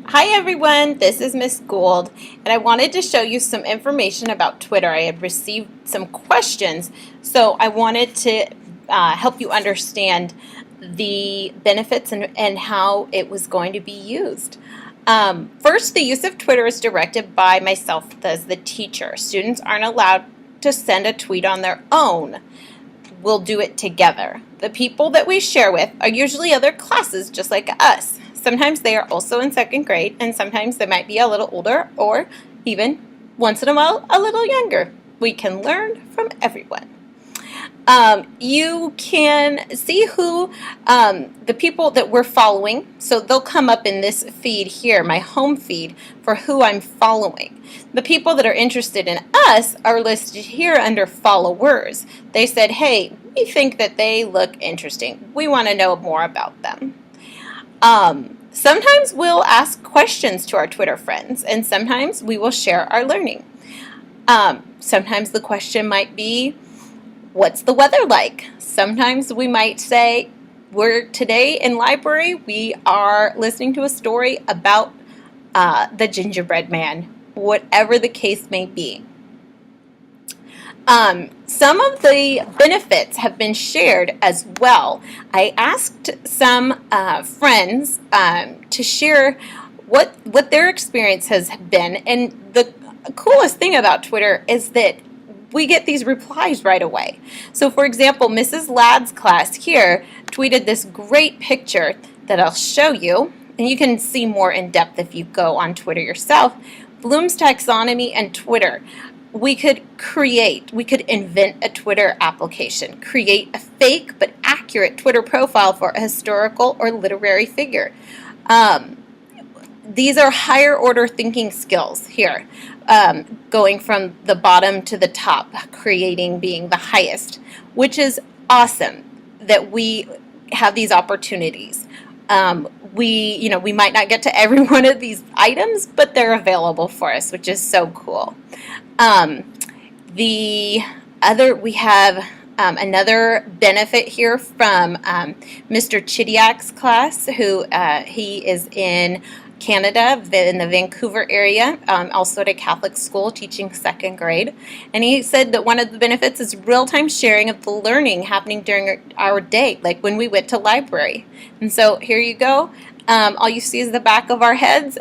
Hi everyone, this is Miss Gould, and I wanted to show you some information about Twitter. I had received some questions, so I wanted to help you understand the benefits and how it was going to be used. First, the use of Twitter is directed by myself as the teacher. Students aren't allowed to send a tweet on their own. We'll do it together. The people that we share with are usually other classes just like us. Sometimes they are also in second grade, and sometimes they might be a little older or even once in a while a little younger. We can learn from everyone. You can see who the people that we're following, so they'll come up in this feed here, my home feed, for who I'm following. The people that are interested in us are listed here under followers. They said, hey, we think that they look interesting. We want to know more about them. Sometimes we'll ask questions to our Twitter friends, and sometimes we will share our learning. Sometimes the question might be, what's the weather like? Sometimes we might say, today in library, we are listening to a story about the gingerbread man, whatever the case may be. Some of the benefits have been shared as well. I asked some friends to share what their experience has been, and the coolest thing about Twitter is that we get these replies right away. So for example, Mrs. Ladd's class here tweeted this great picture that I'll show you, and you can see more in depth if you go on Twitter yourself. Bloom's Taxonomy and Twitter. We could invent a Twitter application, create a fake but accurate Twitter profile for a historical or literary figure. These are higher order thinking skills here, going from the bottom to the top, creating being the highest, which is awesome that we have these opportunities. We might not get to every one of these items, but they're available for us, which is so cool. We have another benefit here from Mr. Chidiak's class, who he is in Canada, in the Vancouver area, also at a Catholic school teaching second grade. And he said that one of the benefits is real-time sharing of the learning happening during our day, like when we went to library. And so here you go. All you see is the back of our heads,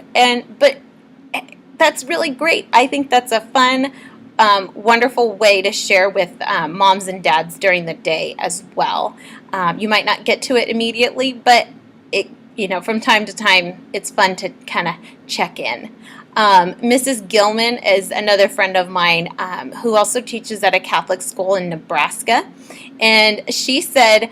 but that's really great. I think that's a fun, wonderful way to share with moms and dads during the day as well. You might not get to it immediately, but from time to time, it's fun to kind of check in. Mrs. Gilman is another friend of mine who also teaches at a Catholic school in Nebraska. And she said,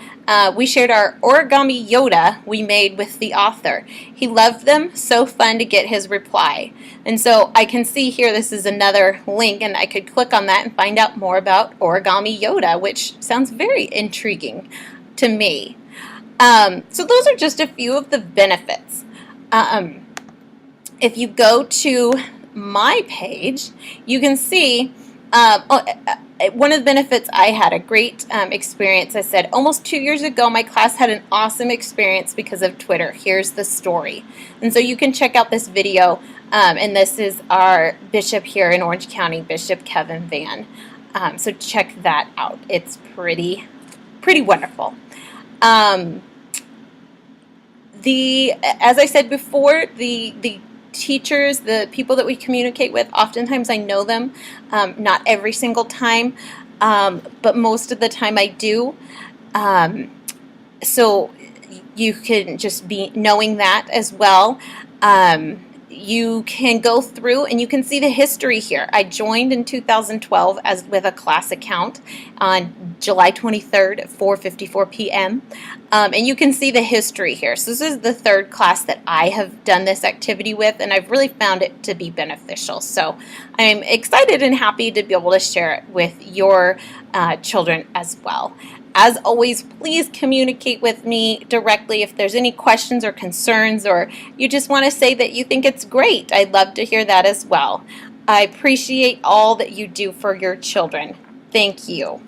we shared our origami Yoda we made with the author. He loved them, so fun to get his reply. And so I can see here, this is another link, and I could click on that and find out more about origami Yoda, which sounds very intriguing to me. So those are just a few of the benefits. If you go to my page, you can see one of the benefits. I had a great experience. I said almost 2 years ago my class had an awesome experience because of Twitter. Here's the story. And so you can check out this video, and this is our bishop here in Orange County, Bishop Kevin Van. So check that out. It's pretty wonderful. As I said before, the teachers, the people that we communicate with, oftentimes I know them, not every single time, but most of the time I do. So you can just be knowing that as well. You can go through and you can see the history here. I joined in 2012 with a class account on July 23rd at 4:54 p.m. And you can see the history here. So this is the third class that I have done this activity with, and I've really found it to be beneficial. So I'm excited and happy to be able to share it with your children as well. As always, please communicate with me directly if there's any questions or concerns, or you just want to say that you think it's great. I'd love to hear that as well. I appreciate all that you do for your children. Thank you.